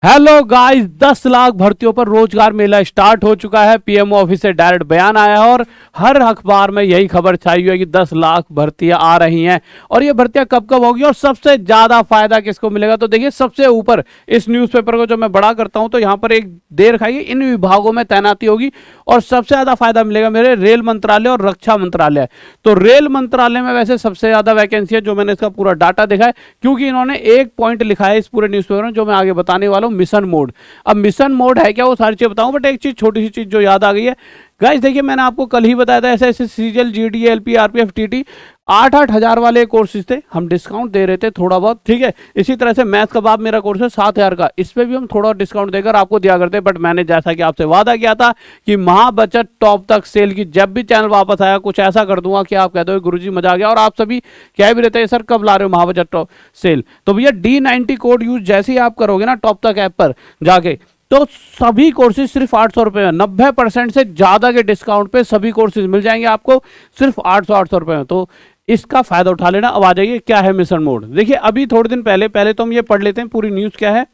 Hello guys, 10 lakh भर्तियों पर रोजगार मेला स्टार्ट हो चुका है। पीएमओ ऑफिस से डायरेक्ट बयान आया है और हर अखबार में यही खबर छाई हुई है कि 10 लाख भर्तियां आ रही हैं। और ये भर्तियां कब कब होगी और सबसे ज्यादा फायदा किसको मिलेगा? तो देखिए, सबसे ऊपर इस न्यूज़पेपर को जब मैं बड़ा करता हूं तो यहाँ पर एक देर खाई इन विभागों में तैनाती होगी और सबसे ज्यादा फायदा मिलेगा मेरे रेल मंत्रालय और रक्षा मंत्रालय। तो रेल मंत्रालय में वैसे सबसे ज्यादा वैकेंसी है, जो मैंने इसका पूरा डाटा देखा है, क्योंकि इन्होंने एक पॉइंट लिखा है इस पूरे न्यूज़पेपर में जो मैं आगे बताने वाला हूं, मिशन मोड। अब मिशन मोड है क्या, वो सारी चीज बताऊं, बट एक चीज, छोटी सी चीज जो याद आ गई है गाइस। देखिए, मैंने आपको कल ही बताया था ऐसे ऐसे CGL, GD, LP, RPF, TT 8-8 हजार वाले कोर्सेज थे, हम डिस्काउंट दे रहे थे थोड़ा बहुत, ठीक है। इसी तरह से मैथ कबाब मेरा कोर्स है 7 हजार का, इस पे भी हम थोड़ा डिस्काउंट देकर आपको दिया करते। बट मैंने जैसा कि आपसे वादा किया था कि महाबचत टॉप तक सेल की जब भी चैनल वापस आया कुछ ऐसा कर दूंगा कि आप कहते हो गुरुजी मजा आ गया। और आप सभी कह भी रहते हैं सर कब ला रहे हो महाबचत टॉप सेल। तो भैया D90 कोड यूज जैसे ही आप करोगे ना टॉप तक ऐप पर जाके, तो सभी कोर्सेज सिर्फ 800 रुपए में, 90% से ज्यादा के डिस्काउंट पे सभी कोर्सेज मिल जाएंगे आपको सिर्फ 800 रुपए में। तो इसका फायदा उठा लेना। अब आ जाइए, क्या है मिशन मोड। देखिए, अभी थोड़े दिन पहले तो हम ये पढ़ लेते हैं पूरी न्यूज़ क्या है।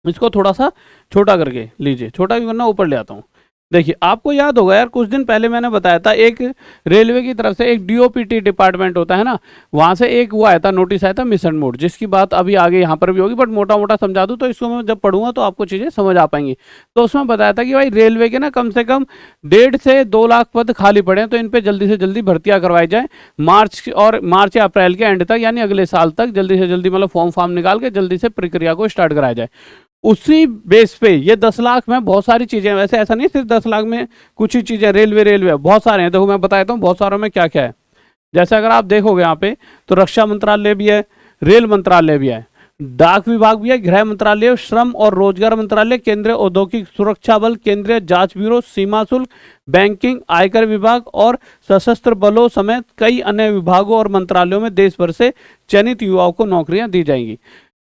इसको थोड़ा सा छोटा करके लीजिए, छोटा भी करना, ऊपर ले आता हूँ। देखिए, आपको याद होगा यार, कुछ दिन पहले मैंने बताया था एक रेलवे की तरफ से एक डीओपीटी डिपार्टमेंट होता है ना, वहां से एक वो आया था, नोटिस आया था मिशन मोड, जिसकी बात अभी आगे यहाँ पर भी होगी। बट मोटा मोटा समझा दूं तो इसको मैं जब पढ़ूंगा तो आपको चीजें समझ आ पाएंगी। तो उसमें बताया था कि भाई रेलवे के ना कम से कम 1.5 से 2 लाख पद खाली पड़े हैं, तो इन पे जल्दी से जल्दी भर्तियां करवाई जाए। मार्च या अप्रैल के एंड तक, यानी अगले साल तक जल्दी से जल्दी, मतलब फॉर्म निकाल के जल्दी से प्रक्रिया को स्टार्ट कराया जाए। उसी बेस पे ये 10 लाख में बहुत सारी चीजें, वैसे ऐसा नहीं सिर्फ 10 लाख में कुछ ही चीजें, रेलवे बहुत सारे हैं। देखो मैं बताता हूँ बहुत सारों में क्या क्या है। जैसे अगर आप देखोगे यहाँ पे, तो रक्षा मंत्रालय भी है, रेल मंत्रालय भी है, डाक विभाग भी है, गृह मंत्रालय, श्रम और रोजगार मंत्रालय, केंद्रीय औद्योगिक सुरक्षा बल, केंद्रीय जांच ब्यूरो, सीमा शुल्क, बैंकिंग, आयकर विभाग और सशस्त्र बलों समेत कई अन्य विभागों और मंत्रालयों में देश भर से चयनित युवाओं को नौकरियां दी जाएंगी।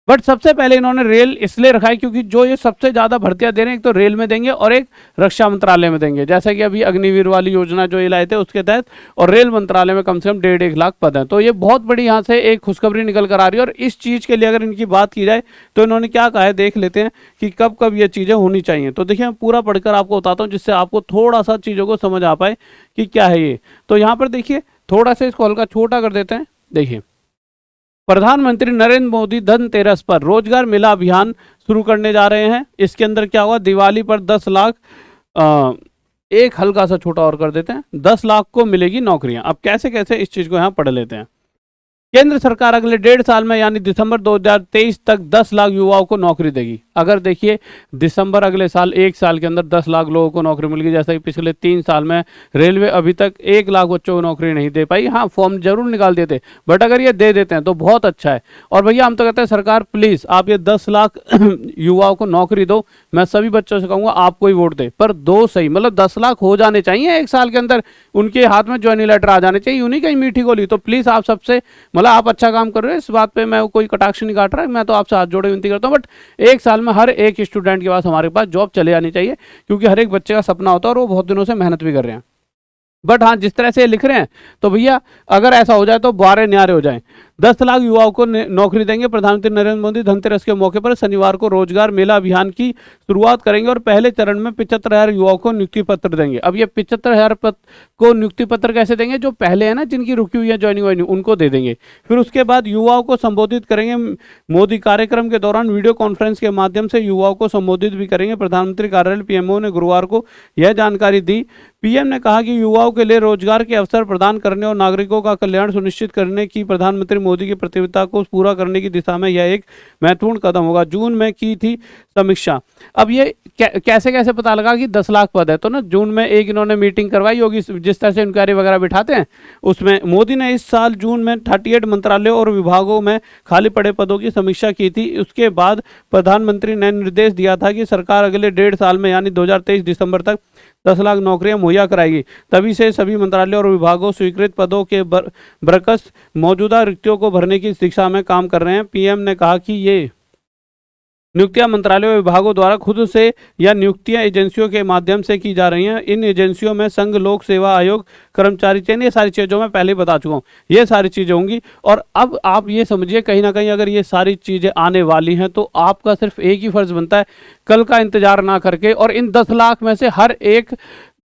बट सबसे पहले इन्होंने रेल इसलिए रखा है क्योंकि जो ये सबसे ज्यादा भर्तियां दे रहे हैं, एक तो रेल में देंगे और एक रक्षा मंत्रालय में देंगे, जैसा कि अभी अग्निवीर वाली योजना जो ये लाए थे उसके तहत। और रेल मंत्रालय में कम से कम 1.5-1 लाख पद हैं। तो ये बहुत बड़ी यहाँ से एक खुशखबरी निकल कर आ रही है। और इस चीज के लिए अगर इनकी बात की जाए तो इन्होंने क्या कहा है, देख लेते हैं कि कब कब ये चीजें होनी चाहिए। तो देखिए, मैं पूरा पढ़कर आपको बताता हूँ जिससे आपको थोड़ा सा चीजों को समझ आ पाए कि क्या है ये। तो यहाँ पर देखिए, थोड़ा सा इसको हल्का छोटा कर देते हैं। देखिए, प्रधानमंत्री नरेंद्र मोदी धनतेरस पर रोजगार मेला अभियान शुरू करने जा रहे हैं। इसके अंदर क्या हुआ, दिवाली पर 10 लाख, एक हल्का सा छोटा और कर देते हैं, 10 लाख को मिलेगी नौकरियां। अब कैसे कैसे इस चीज को यहां पढ़ लेते हैं। केंद्र सरकार अगले 1.5 साल में यानी दिसंबर 2023 तक 10 लाख युवाओं को नौकरी देगी। अगर देखिए, दिसंबर अगले साल, 1 साल के अंदर 10 लाख लोगों को नौकरी मिल गई, जैसा कि पिछले 3 साल में रेलवे अभी तक 1 लाख बच्चों को नौकरी नहीं दे पाई। हाँ, फॉर्म जरूर निकाल देते, बट अगर ये दे देते हैं तो बहुत अच्छा है। और भैया हम तो कहते हैं सरकार प्लीज आप ये 10 लाख युवाओं को नौकरी दो। मैं सभी बच्चों से कहूंगा आपको ही वोट दे, पर दो सही, मतलब 10 लाख हो जाने चाहिए 1 साल के अंदर, उनके हाथ में ज्वाइनिंग लेटर आ जाने चाहिए, उन्हीं कहीं मीठी गोली। तो प्लीज आप सबसे, मतलब आप अच्छा काम कर रहे हो, इस बात पे मैं कोई कटाक्ष नहीं काट रहा, मैं तो आपसे हाथ जोड़े विनती करता हूँ। बट 1 साल में हर एक स्टूडेंट के पास हमारे पास जॉब चले आनी चाहिए, क्योंकि हर एक बच्चे का सपना होता है और वो बहुत दिनों से मेहनत भी कर रहे हैं। बट हाँ, जिस तरह से ये लिख रहे हैं, तो भैया अगर ऐसा हो जाए तो बारे न्यारे हो जाए। 10 लाख युवाओं को नौकरी देंगे। प्रधानमंत्री नरेंद्र मोदी धनतेरस के मौके पर शनिवार को रोजगार मेला अभियान की शुरुआत करेंगे और पहले चरण में 75,000 युवाओं को नियुक्ति पत्र देंगे। अब ये 75,000 को नियुक्ति पत्र कैसे देंगे, जो पहले है ना जिनकी रुकी हुई है ज्वाइनिंग वाइनिंग, उनको दे देंगे। फिर उसके बाद युवाओं को संबोधित करेंगे। मोदी कार्यक्रम के दौरान वीडियो कॉन्फ्रेंस के माध्यम से युवाओं को संबोधित भी करेंगे। प्रधानमंत्री कार्यालय पीएमओ ने गुरुवार को यह जानकारी दी। पीएम ने कहा कि युवाओं के लिए रोजगार के अवसर प्रदान करने और नागरिकों का कल्याण सुनिश्चित करने की प्रधानमंत्री मोदी की प्रतिबद्धता को पूरा करने की दिशा में यह एक महत्वपूर्ण कदम होगा। जून में की थी समीक्षा। अब ये कैसे कैसे पता लगा कि 10 लाख पद है, तो ना जून में एक इन्होंने मीटिंग करवाई होगी, जिस तरह से इंक्वायरी वगैरह बिठाते हैं उसमें। मोदी ने इस साल जून में 38 मंत्रालयों और विभागों में खाली पड़े पदों की समीक्षा की थी। उसके बाद प्रधानमंत्री ने निर्देश दिया था कि सरकार अगले 1.5 साल में यानी 2023 दिसंबर तक 10 लाख नौकरियां मुहैया कराएगी। तभी से सभी मंत्रालयों और विभागों स्वीकृत पदों के बरकस मौजूदा रिक्तियों को भरने की दिशा में काम कर रहे हैं। पीएम ने कहा कि ये नियुक्तियां मंत्रालयों और विभागों द्वारा खुद से या नियुक्तियां एजेंसियों के माध्यम से की जा रही हैं। इन एजेंसियों में संघ लोक सेवा आयोग, कर्मचारी चयन, ये सारी चीज़ें जो मैं पहले ही बता चुका हूँ, ये सारी चीज़ें होंगी। और अब आप ये समझिए कहीं ना कहीं अगर ये सारी चीज़ें आने वाली हैं तो आपका सिर्फ एक ही फर्ज बनता है, कल का इंतजार ना करके, और इन 10 लाख में से हर एक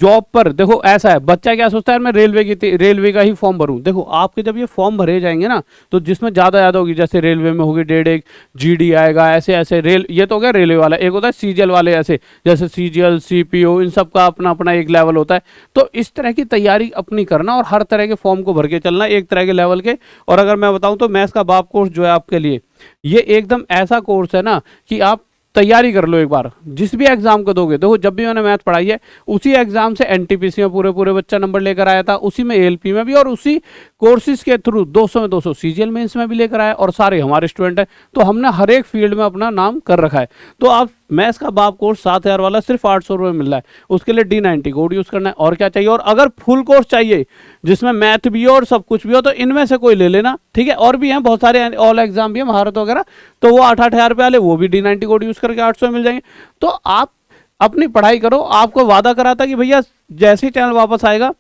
जॉब पर, देखो ऐसा है, बच्चा क्या सोचता है मैं रेलवे का ही फॉर्म भरूं। देखो आपके जब ये फॉर्म भरे जाएंगे ना, तो जिसमें ज़्यादा होगी, जैसे रेलवे में होगी 1.5 जीडी आएगा, ऐसे ऐसे ये तो हो गया रेलवे वाला। एक होता है सीजीएल वाले, ऐसे जैसे सीजीएल, सीपीओ, इन सब का अपना अपना एक लेवल होता है। तो इस तरह की तैयारी अपनी करना और हर तरह के फॉर्म को भर के चलना एक तरह के लेवल के। और अगर मैं बताऊँ तो मैथ्स का बाप कोर्स जो है आपके लिए, ये एकदम ऐसा कोर्स है ना कि आप तैयारी कर लो एक बार, जिस भी एग्जाम को दोगे। देखो जब भी मैंने मैथ पढ़ाई है, उसी एग्जाम से एनटीपीसी में पूरे बच्चा नंबर लेकर आया था, उसी में एएलपी में भी, और उसी कोर्सेज के थ्रू 200 में 200 सीजीएल मेंस में भी लेकर आया, और सारे हमारे स्टूडेंट हैं। तो हमने हर एक फील्ड में अपना नाम कर रखा है। तो आप मैथ्स का बाप कोर्स 7000 वाला सिर्फ 800 रुपये मिल रहा है, उसके लिए D90 कोड यूज़ करना है। और क्या चाहिए? और अगर फुल कोर्स चाहिए जिसमें मैथ भी हो और सब कुछ भी हो, तो इनमें से कोई ले लेना, ठीक है। और भी हैं बहुत सारे, ऑल एग्जाम भी है, महारत वगैरह, तो वो 8-8 हज़ार रुपये वाले, वो भी D90 कोड यूज़ करके 800 मिल जाएंगे। तो आप अपनी पढ़ाई करो, आपको वादा करा था कि भैया जैसे ही चैनल वापस आएगा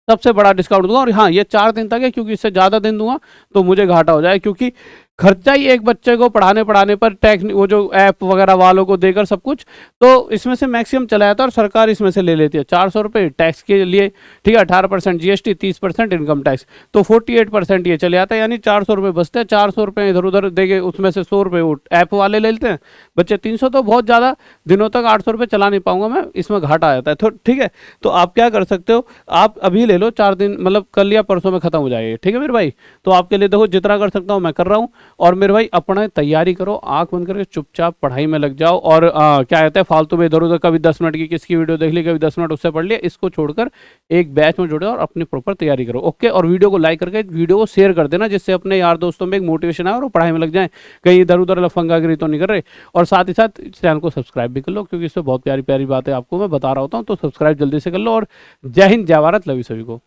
सबसे बड़ा डिस्काउंट दूंगा। और हाँ, ये 4 दिन तक है, क्योंकि इससे ज़्यादा दिन दूंगा तो मुझे घाटा हो जाए, क्योंकि खर्चा ही एक बच्चे को पढ़ाने पर टैक्स, वो जो ऐप वगैरह वालों को देकर सब कुछ, तो इसमें से मैक्सिमम चला जाता है और सरकार इसमें से ले लेती है 400 रुपये टैक्स के लिए, ठीक है। 18% जीएसटी, 30% इनकम टैक्स, तो 48% ये चले जाता है, यानी 400 रुपये बचते हैं। 400 रुपये इधर उधर देके उसमें से 100 रुपये वो ऐप वाले ले लेते हैं, बच्चे 300। तो बहुत ज़्यादा दिनों तक 800 रुपये चला नहीं पाऊंगा मैं, इसमें घाटा आ जाता है। तो ठीक है, तो आप क्या कर सकते हो, आप अभी ले लो 4 दिन, मतलब कल या परसों में खत्म हो जाएगी, ठीक है मेरे भाई। तो आपके लिए देखो जितना कर सकता हूँ मैं कर रहा हूँ। और मेरे भाई अपना तैयारी करो, आंख बंद करके चुपचाप पढ़ाई में लग जाओ। और क्या कहते हैं, फालतू में इधर उधर कभी 10 मिनट की किसकी वीडियो देख ली, कभी 10 मिनट उससे पढ़ लिया, इसको छोड़कर एक बैच में जुड़े और अपनी प्रॉपर तैयारी करो, ओके। और वीडियो को लाइक करके वीडियो को शेयर कर देना, जिससे अपने यार दोस्तों में एक मोटिवेशन आए और वो पढ़ाई में लग जाए, कहीं इधर उधर लफंगागिरी तो नहीं कर रहे। और साथ ही साथ चैनल को सब्सक्राइब भी कर लो, क्योंकि इसमें बहुत प्यारी प्यारी बातें आपको मैं बता रहा होता हूँ। तो सब्सक्राइब जल्दी से कर लो। और जय हिंद, जय भारत, लव यू सभी को।